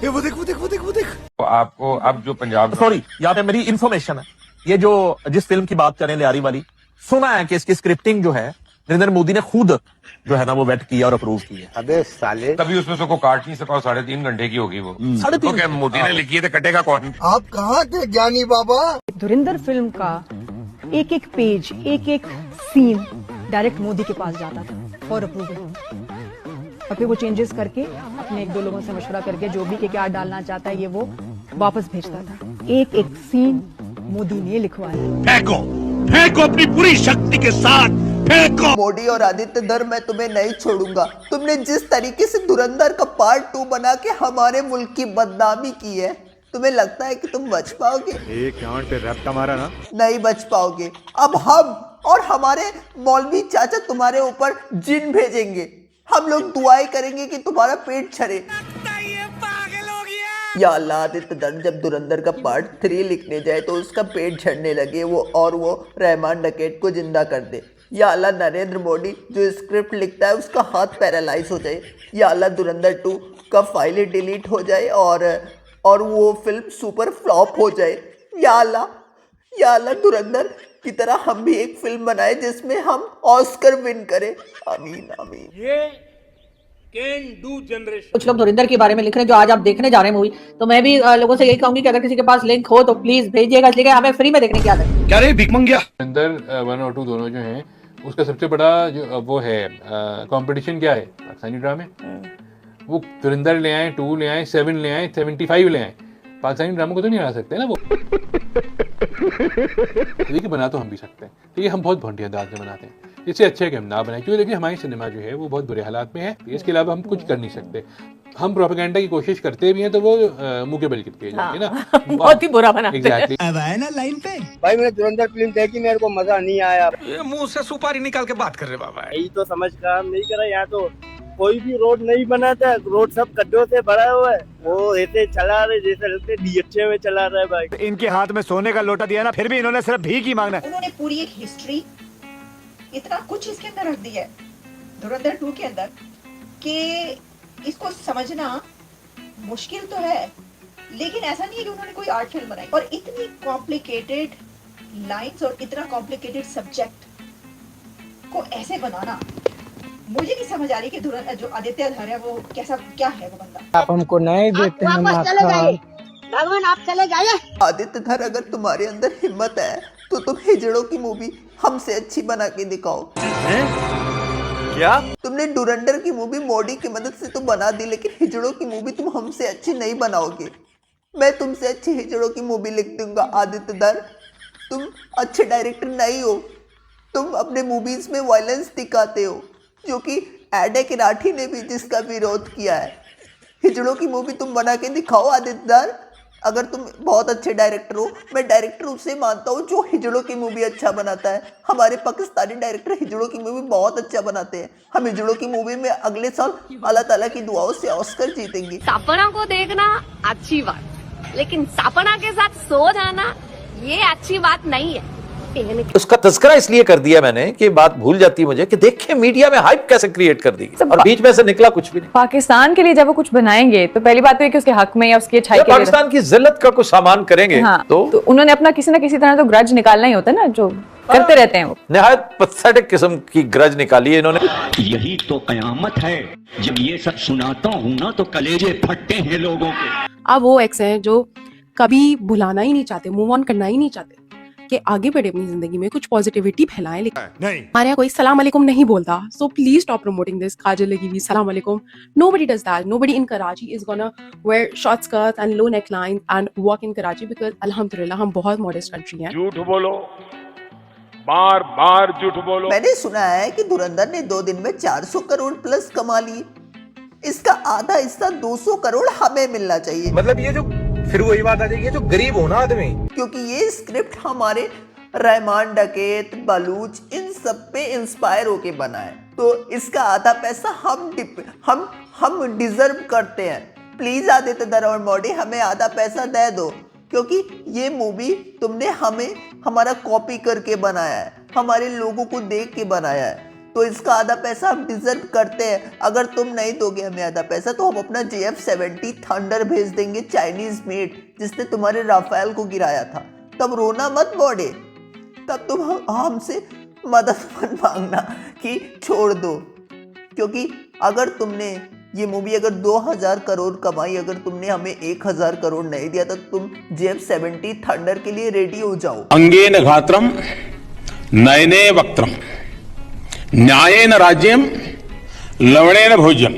ये वो देख वो देख वो देख वो देख। तो आपको अब जो पंजाब, सॉरी यहाँ पे मेरी इन्फॉर्मेशन है, ये जो जिस फिल्म की बात करें लियारी वाली, सुना है कि इसकी स्क्रिप्टिंग जो है नरेंद्र मोदी ने खुद जो है ना वो वेट किया और अप्रूव की है। अबे साले, तभी उसमें से को काट नहीं सका, 3.5 घंटे की होगी वो। 3.5 तो मोदी ने लिखी है तो कटेगा कौन? आप कहाँ थे ज्ञानी बाबा? धुरंधर फिल्म का एक एक पेज, एक एक सीन डायरेक्ट मोदी के पास जाता था फॉर अप्रूवल, और फिर वो चेंजेस करके अपने 1-2 लोगों से मशवरा करके जो भी क्या डालना चाहता है ये वो वापस भेजता था। एक एक सीन मोदी ने लिखवाया। फेंको फेंको अपनी पूरी शक्ति के साथ फेंको। मोदी और आदित्य धर, मैं तुम्हें नहीं छोड़ूंगा। तुमने जिस तरीके से धुरंधर का पार्ट 2 बना के हमारे मुल्क की बदनामी की है, तुम्हें लगता है कि तुम बच पाओगे? एक यहाँ पे रैप्टा मारा ना, नहीं बच पाओगे। अब हम और हमारे मौलवी चाचा तुम्हारे ऊपर जिन भेजेंगे। हम लोग दुआएं करेंगे कि तुम्हारा पेट छरे। या अल्लाह, आदित्य धर जब धुरंधर का पार्ट 3 लिखने जाए तो उसका पेट झड़ने लगे और वो रहमान डकैत को जिंदा कर दे। या अल्लाह, नरेंद्र मोदी जो स्क्रिप्ट लिखता है उसका हाथ पैरालाइज हो जाए। या अल्लाह, धुरंधर 2 का फाइलें डिलीट हो जाए और वो फिल्म सुपर फ्लॉप हो जाए। या अल्लाह, धुरंधर की तरह हम भी एक फिल्म बनाए जिसमें हम ऑस्कर विन करें। आमीन आमीन। ये कैन डू जनरेशन। कुछ लोग धुरंधर के बारे में लिख रहे हैं जो आज आप देखने जा रहे हैं मूवी, तो मैं भी लोगों से यही कहूंगी कि अगर किसी के पास लिंक हो तो प्लीज भेजिएगा, इसलिए हमें फ्री में देखने की आदत है। क्या रे भिख मंगिया। धुरंधर 1 और 2 दोनों जो हैं, उसका सबसे बड़ा जो वो है कंपटीशन क्या है, पाकिस्तानी ड्रामे। वो धुरंधर ले आए, 2 ले आए, 7 ले आए, 75 ले आए, पाकिस्तानी ड्रामों को तो नहीं हरा सकते ना वो। देखिए बना तो हम भी सकते हैं, तो ये हम बहुत भोंडी अंदाज में बनाते हैं। इससे अच्छा है कि हम ना बनाएं, क्योंकि देखिए हमारी सिनेमा जो है वो बहुत बुरे हालात में है। इसके अलावा हम कुछ कर नहीं सकते। हम प्रोपेगेंडा की कोशिश करते भी हैं तो वो मुंह के बल किए जाएंगे ना, बहुत ही बुरा बनाते हैं। एग्जैक्टली। अब आए ना लाइन पे। भाई मैंने धुरंधर फिल्म देखी, मेरे को मजा नहीं आया। ये मुंह से सुपारी निकाल के बात कर रहे बाबा। यही तो समझ काम नहीं करा। यहाँ तो कोई भी रोड नहीं बनाता, रोड सब गड्ढों से भरा हुआ है। वो ऐसे चला रहे जैसे लगते डीएचए में चला रहा है भाई। इनके हाथ में सोने का लोटा दिया ना, फिर भी इन्होंने सिर्फ भीख ही मांगना है। उन्होंने पूरी एक हिस्ट्री, इतना कुछ इसके अंदर रख दिया है धुरंधर 2 के अंदर कि इसको समझना मुश्किल तो है, लेकिन ऐसा नहीं है कि उन्होंने कोई आर्ट फिल्म बनाई। और इतनी कॉम्प्लिकेटेड लाइंस और इतना कॉम्प्लिकेटेड सब्जेक्ट को ऐसे बनाना, मुझे नहीं समझ आ रही कि धुरंधर जो आदित्य धर है वो कैसा क्या है वो बंदा। आप हमको नहीं देते हैं, भगवान आप चले जाइए। आदित्य धर, अगर तुम्हारे अंदर हिम्मत है तो तुम हिजड़ों की मूवी हमसे अच्छी बना के दिखाओ। क्या तुमने धुरंधर की मूवी मोदी की मदद से तो बना दी, लेकिन हिजड़ों की मूवी तुम हमसे अच्छी नहीं बनाओगे। मैं तुमसे अच्छी हिजड़ों की मूवी लिख दूंगा। आदित्य धर, तुम अच्छे डायरेक्टर नहीं हो। तुम अपने मूवीज में वायलेंस दिखाते हो, जो कि एडे किराठी ने भी जिसका विरोध किया है। हिजड़ों की मूवी तुम बना के दिखाओ आदित्य धर। अगर तुम बहुत अच्छे डायरेक्टर हो, मैं डायरेक्टर उसे मानता हूँ जो हिजड़ों की मूवी अच्छा बनाता है। हमारे पाकिस्तानी डायरेक्टर हिजड़ों की मूवी बहुत अच्छा बनाते हैं। हम हिजड़ों की मूवी में अगले साल अल्लाह ताला की दुआओं से ऑस्कर जीतेंगे। सपना को देखना अच्छी बात, लेकिन सपना के साथ सो जाना ये अच्छी बात नहीं है। उसका तज़किरा इसलिए कर दिया मैंने कि बात भूल जाती मुझे कि देखिए मीडिया में हाइप कैसे क्रिएट कर दी, और बीच में से निकला कुछ भी नहीं। पाकिस्तान के लिए जब वो कुछ बनाएंगे तो पहली बात तो ये कि उसके हक में या उसकी अच्छाई के लिए पाकिस्तान की जिल्लत का कुछ सामान करेंगे। हाँ, तो उन्होंने अपना किसी ना किसी तरह तो ग्रज निकालना ही होता है ना, जो करते रहते हैं वो। निहायत पैथेटिक किस्म की ग्रज निकाली है इन्होंने। यही तो कयामत है, जब ये सब सुनाता हूँ ना तो कलेजे फटते हैं लोगों के। अब वो एक्स हैं जो कभी भुलाना ही नहीं चाहते, मूव ऑन करना ही नहीं चाहते कि आगे बढ़े अपनी जिंदगी में, कुछ पॉजिटिविटी फैलाएं। लेकिन नहीं, हमारे यहाँ कोई सलाम अलैकुम नहीं बोलता, so please stop promoting this. काजल लगी हुई सलाम अलैकुम, nobody does that. Nobody in Karachi is gonna wear short skirts and low necklines and walk in Karachi because अल्हम्दुलिल्लाह हम बहुत मॉडेस्ट कंट्री हैं। झूठ बोलो, बार बार झूठ बोलो। मैंने सुना है कि धुरंधर ने 2 दिन में 400 करोड़ प्लस कमा लिए। इसका आधा हिस्सा 200 करोड़ हमें मिलना चाहिए। मतलब ये जो फिर वही बात आ जाएगी, जो गरीब हो ना आदमी, क्योंकि ये स्क्रिप्ट हमारे रहमान डकैत, बलूच, इन सब पे इंस्पायर होके बना है, तो इसका आधा पैसा हम डिजर्व करते हैं। प्लीज आदित्य धर और मोदी हमें आधा पैसा दे दो, क्योंकि ये मूवी तुमने हमें हमारा कॉपी करके बनाया है, हमारे लोगों को देख के बनाया है। तो इसका आधा पैसा हम डिजर्व करते हैं। अगर तुम नहीं दोगे हमें आधा पैसा तो हम अपना JF-70 थंडर भेज देंगे, चाइनीज मेड, जिसने तुम्हारे राफेल को गिराया था। तब रोना मत बॉडे, तब तुम हमसे मदद मत मांगना कि छोड़ दो, क्योंकि अगर तुमने ये मूवी अगर 2000 करोड़ कमाई, अगर तुमने हमें 1000 करोड़ नहीं दिया तो तुम JF-70 थंडर के लिए रेडी हो जाओ। अंगेन घात्रम नयने वक्त्रम न्यायेन राज्यम लवणेन भोज्यम।